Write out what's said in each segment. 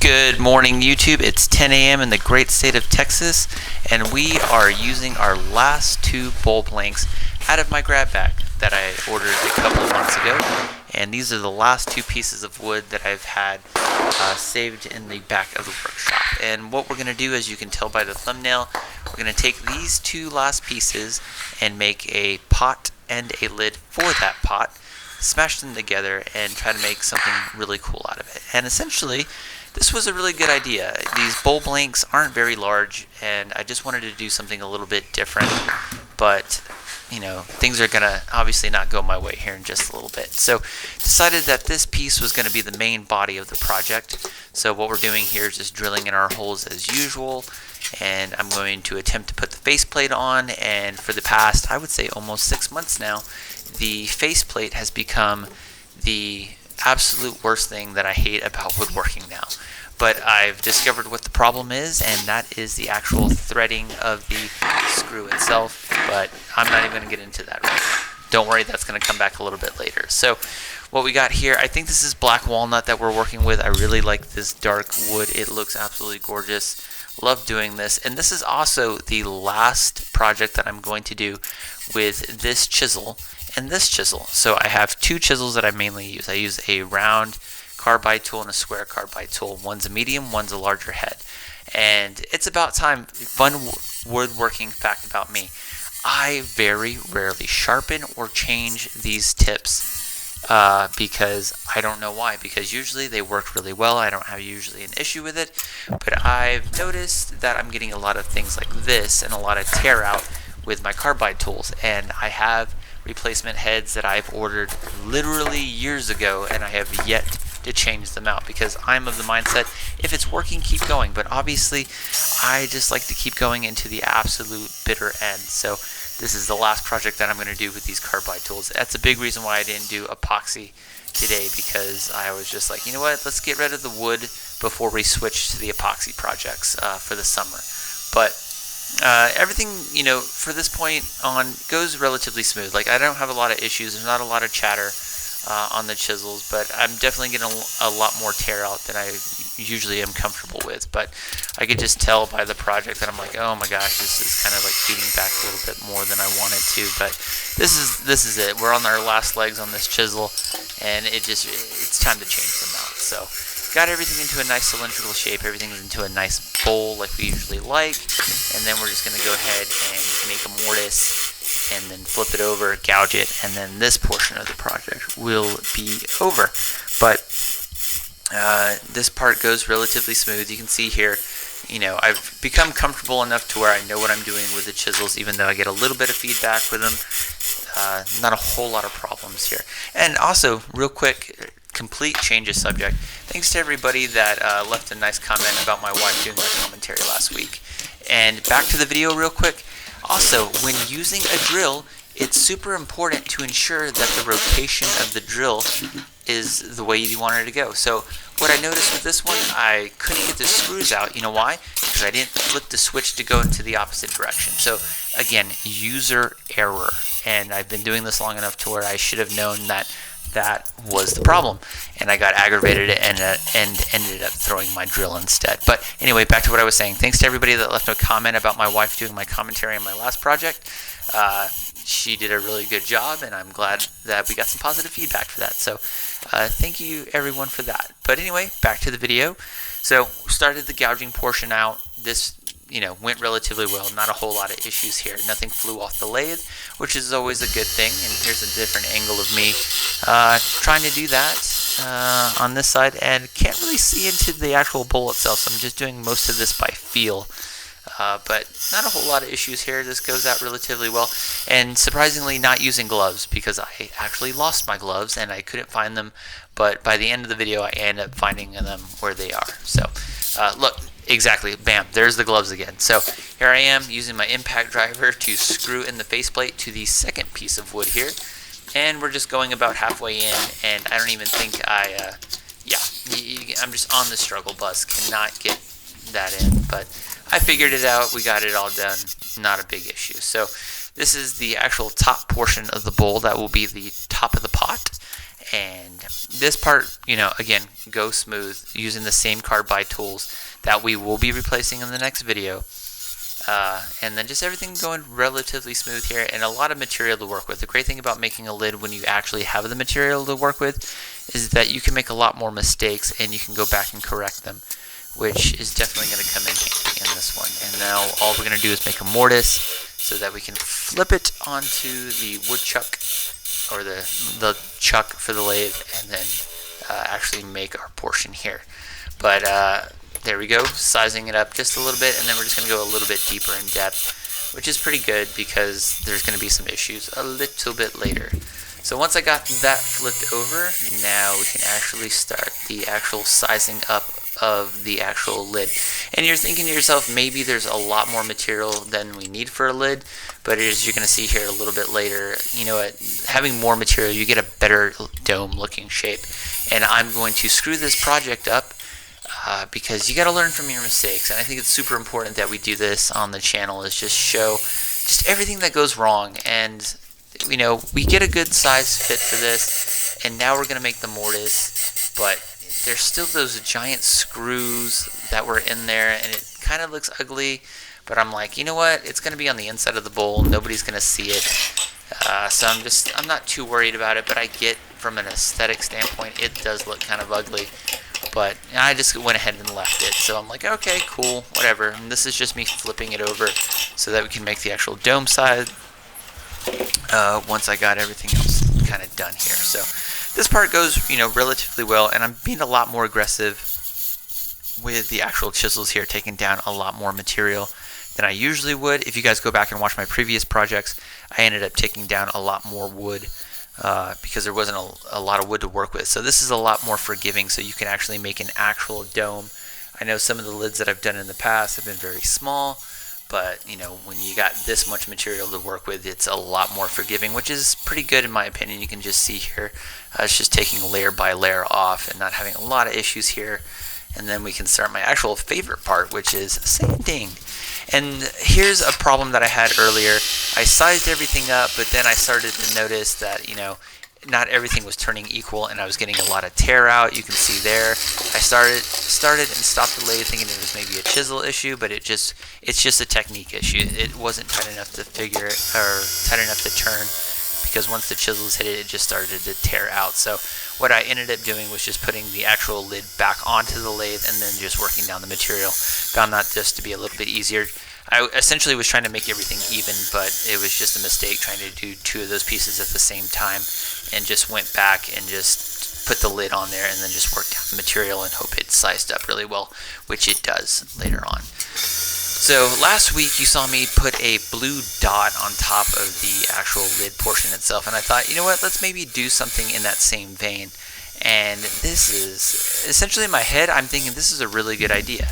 Good morning, YouTube. It's 10 a.m. in the great state of Texas, and we are using our last two bowl blanks out of my grab bag that I ordered a couple of months ago. And these are the last two pieces of wood that I've had saved in the back of the workshop. And what we're going to do, as you can tell by the thumbnail, we're going to take these two last pieces and make a pot and a lid for that pot, smash them together, and try to make something really cool out of it. And essentially, this was a really good idea. These bowl blanks aren't very large, and I just wanted to do something a little bit different. But, you know, things are going to obviously not go my way here in just a little bit. So, decided that this piece was going to be the main body of the project. So what we're doing here is just drilling in our holes as usual. And I'm going to attempt to put the faceplate on. And for the past, I would say almost 6 months now, the faceplate has become the absolute worst thing that I hate about woodworking now. But I've discovered what the problem is, and that is the actual threading of the screw itself. But I'm not even going to get into that right now. Don't worry, that's going to come back a little bit later. So what we got here, I think this is black walnut that we're working with. I really like this dark wood. It looks absolutely gorgeous. Love doing this. And this is also the last project that I'm going to do with this chisel and this chisel. So I have two chisels that I mainly use. I use a round carbide tool and a square carbide tool. One's a medium, one's a larger head. And it's about time. Fun woodworking fact about me. I very rarely sharpen or change these tips because I don't know why. Because usually they work really well. I don't have usually an issue with it. But I've noticed that I'm getting a lot of things like this and a lot of tear out with my carbide tools. And I have replacement heads that I've ordered literally years ago, and I have yet to change them out because I'm of the mindset, if it's working, keep going. But obviously, I just like to keep going into the absolute bitter end. So this is the last project that I'm going to do with these carbide tools. That's a big reason why I didn't do epoxy today, because I was just like, you know what, let's get rid of the wood before we switch to the epoxy projects for the summer. But everything, you know, for this point on goes relatively smooth. Like, I don't have a lot of issues. There's not a lot of chatter on the chisels, but I'm definitely getting a lot more tear out than I usually am comfortable with. But I could just tell by the project that I'm like, oh my gosh, this is kind of like feeding back a little bit more than I wanted to. But this is it. We're on our last legs on this chisel, and it's time to change them out. So got everything into a nice cylindrical shape. Everything's into a nice bowl like we usually like. And then we're just going to go ahead and make a mortise and then flip it over, gouge it, and then this portion of the project will be over. But this part goes relatively smooth. You can see here, you know, I've become comfortable enough to where I know what I'm doing with the chisels, even though I get a little bit of feedback with them. Not a whole lot of problems here. And also, real quick, complete change of subject. Thanks to everybody that left a nice comment about my wife doing my commentary last week. And back to the video real quick. Also, when using a drill, it's super important to ensure that the rotation of the drill is the way you want it to go. So what I noticed with this one, I couldn't get the screws out. You know why? Because I didn't flip the switch to go into the opposite direction. So again, user error. And I've been doing this long enough to where I should have known that that was the problem, and I got aggravated and ended up throwing my drill instead. But anyway, back to what I was saying. Thanks to everybody that left a comment about my wife doing my commentary on my last project. She did a really good job, and I'm glad that we got some positive feedback for that. So thank you everyone for that. But anyway, back to the video. So started the gouging portion out. This, you know, went relatively well. Not a whole lot of issues here. Nothing flew off the lathe, which is always a good thing. And here's a different angle of me trying to do that on this side, and can't really see into the actual bowl itself. So I'm just doing most of this by feel. But not a whole lot of issues here. This goes out relatively well, and surprisingly not using gloves, because I actually lost my gloves and I couldn't find them. But by the end of the video, I end up finding them where they are. So look. Exactly, bam, there's the gloves again. So here I am using my impact driver to screw in the faceplate to the second piece of wood here. And we're just going about halfway in, and I don't even think I'm just on the struggle bus, cannot get that in. But I figured it out, we got it all done, not a big issue. So this is the actual top portion of the bowl. That will be the top of the pot. And this part, again, go smooth using the same carbide tools that we will be replacing in the next video. And then just everything going relatively smooth here, and a lot of material to work with. The great thing about making a lid when you actually have the material to work with is that you can make a lot more mistakes and you can go back and correct them, which is definitely going to come in handy in this one. And now all we're going to do is make a mortise so that we can flip it onto the wood chuck, or the chuck for the lathe, and then actually make our portion here. But there we go, sizing it up just a little bit, and then we're just going to go a little bit deeper in depth, which is pretty good because there's going to be some issues a little bit later. So once I got that flipped over, now we can actually start the actual sizing up of the actual lid. And you're thinking to yourself, maybe there's a lot more material than we need for a lid, but as you're going to see here a little bit later, having more material, you get a better dome looking shape. And I'm going to screw this project up because you got to learn from your mistakes, and I think it's super important that we do this on the channel, is just show just everything that goes wrong. And we get a good size fit for this, and now we're going to make the mortise, but there's still those giant screws that were in there, and it kind of looks ugly, but I'm like, you know what, it's going to be on the inside of the bowl, nobody's going to see it, so I'm not too worried about it. But I get, from an aesthetic standpoint, it does look kind of ugly, but I just went ahead and left it. So I'm like, okay, cool, whatever. And this is just me flipping it over so that we can make the actual dome side once I got everything else kind of done here. So this part goes, relatively well, and I'm being a lot more aggressive with the actual chisels here, taking down a lot more material than I usually would. If you guys go back and watch my previous projects, I ended up taking down a lot more wood because there wasn't a lot of wood to work with. So this is a lot more forgiving, so you can actually make an actual dome. I know some of the lids that I've done in the past have been very small, but when you got this much material to work with, it's a lot more forgiving, which is pretty good in my opinion. You can just see here, it's just taking layer by layer off and not having a lot of issues here. And then we can start my actual favorite part, which is sanding. And here's a problem that I had earlier. I sized everything up, but then I started to notice that, not everything was turning equal, and I was getting a lot of tear out. You can see there. I started and stopped the lathe thinking it was maybe a chisel issue, but it's just a technique issue. It wasn't tight enough to figure it, or tight enough to turn, because once the chisels hit it, it just started to tear out. So what I ended up doing was just putting the actual lid back onto the lathe and then just working down the material. Found that just to be a little bit easier. I essentially was trying to make everything even, but it was just a mistake trying to do two of those pieces at the same time, and just went back and just put the lid on there and then just worked down the material and hope it sized up really well, which it does later on. So last week you saw me put a blue dot on top of the actual lid portion itself, and I thought, you know what, let's maybe do something in that same vein. And this is essentially, in my head, I'm thinking this is a really good idea.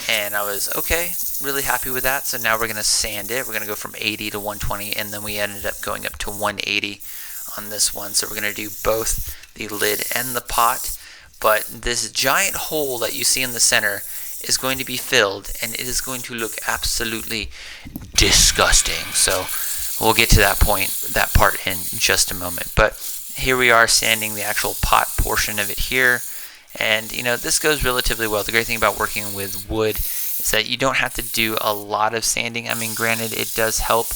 And I was, okay, really happy with that. So now we're going to sand it. We're going to go from 80 to 120, and then we ended up going up to 180 on this one. So we're going to do both the lid and the pot. But this giant hole that you see in the center is going to be filled, and it is going to look absolutely disgusting. So we'll get to that part in just a moment. But here we are sanding the actual pot portion of it here. And this goes relatively well. The great thing about working with wood is that you don't have to do a lot of sanding. I mean, granted, it does help,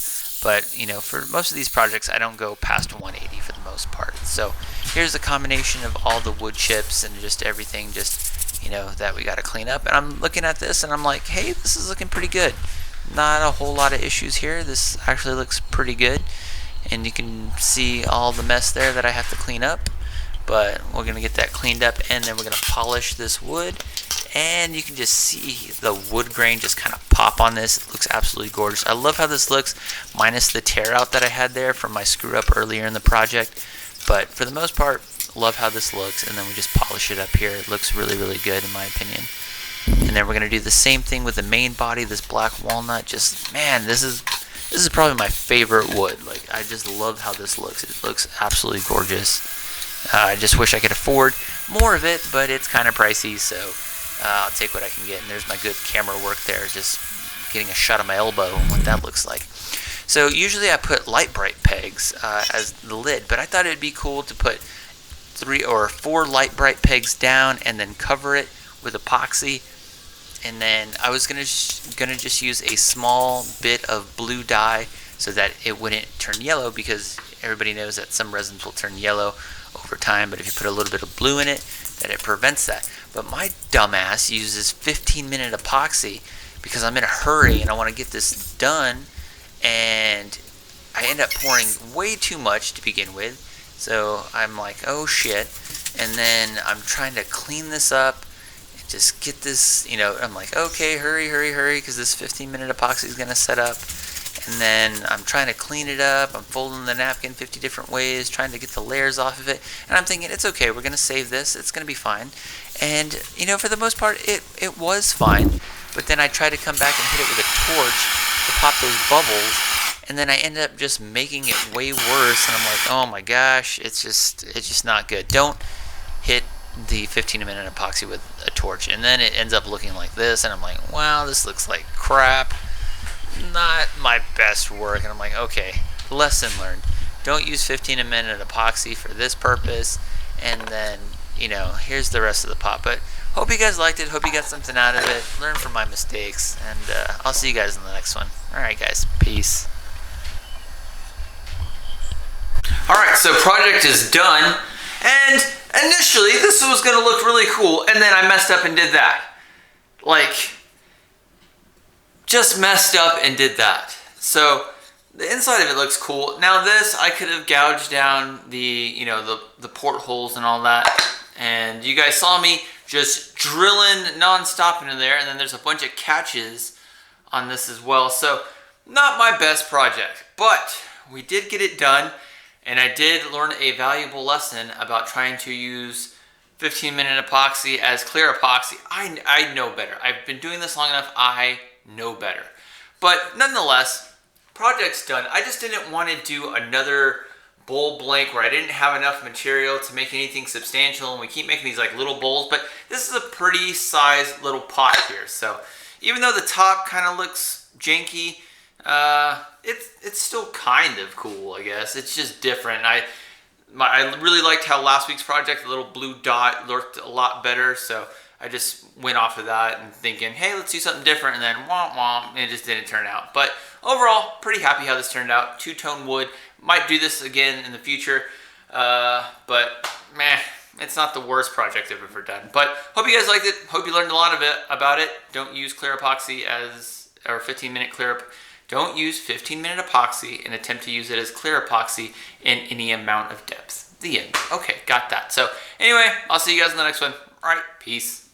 but for most of these projects, I don't go past 180 for the most part. So here's a combination of all the wood chips and just everything, that we got to clean up. And I'm looking at this and I'm like, hey, this is looking pretty good. Not a whole lot of issues here. This actually looks pretty good, and you can see all the mess there that I have to clean up. But we're going to get that cleaned up, and then we're going to polish this wood, and you can just see the wood grain just kind of pop on this. It looks absolutely gorgeous. I love how this looks, minus the tear out that I had there from my screw up earlier in the project. But for the most part, love how this looks, and then we just polish it up here. It looks really, really good in my opinion. And then we're going to do the same thing with the main body, this black walnut. Just, man, this is probably my favorite wood. Like, I just love how this looks. It looks absolutely gorgeous. I just wish I could afford more of it, but it's kind of pricey, so I'll take what I can get. And there's my good camera work there, just getting a shot of my elbow and what that looks like. So usually I put light bright pegs as the lid, but I thought it would be cool to put 3 or 4 light bright pegs down and then cover it with epoxy. And then I was gonna just use a small bit of blue dye so that it wouldn't turn yellow, because everybody knows that some resins will turn yellow over time, but if you put a little bit of blue in it, that it prevents that. But my dumbass uses 15-minute epoxy because I'm in a hurry and I want to get this done, and I end up pouring way too much to begin with. So I'm like, oh shit, and then I'm trying to clean this up, just get this, I'm like, okay, hurry, because this 15-minute epoxy is going to set up. And then I'm trying to clean it up. I'm folding the napkin 50 different ways, trying to get the layers off of it. And I'm thinking, it's okay, we're going to save this. It's going to be fine. And, for the most part, it was fine. But then I tried to come back and hit it with a torch to pop those bubbles. And then I ended up just making it way worse. And I'm like, oh my gosh, it's just not good. Don't hit the 15-minute epoxy with a torch. And then it ends up looking like this. And I'm like, wow, this looks like crap. Not my best work. And I'm like, okay, lesson learned. Don't use 15-minute epoxy for this purpose. And then, here's the rest of the pot. But hope you guys liked it. Hope you got something out of it. Learn from my mistakes. And I'll see you guys in the next one. Alright guys, peace. Alright, so project is done. And initially this was going to look really cool. And then I messed up and did that. Just messed up and did that. So the inside of it looks cool. Now this, I could have gouged down the portholes and all that. And you guys saw me just drilling non-stop into there. And then there's a bunch of catches on this as well. So not my best project, but we did get it done. And I did learn a valuable lesson about trying to use 15-minute epoxy as clear epoxy. I know better. I've been doing this long enough. I know better. But nonetheless, project's done. I just didn't want to do another bowl blank where I didn't have enough material to make anything substantial, and we keep making these like little bowls, but this is a pretty sized little pot here. So even though the top kind of looks janky, it's still kind of cool, I guess. It's just different. I really liked how last week's project, the little blue dot, looked a lot better, so I just went off of that and thinking, hey, let's do something different, and then womp womp, and it just didn't turn out. But overall, pretty happy how this turned out. Two-tone wood. Might do this again in the future, but meh, it's not the worst project I've ever done. But hope you guys liked it. Hope you learned a lot about it. Don't use clear epoxy or 15-minute clear. Don't use 15-minute epoxy and attempt to use it as clear epoxy in any amount of depth. The end. Okay, got that. So anyway, I'll see you guys in the next one. All right, peace.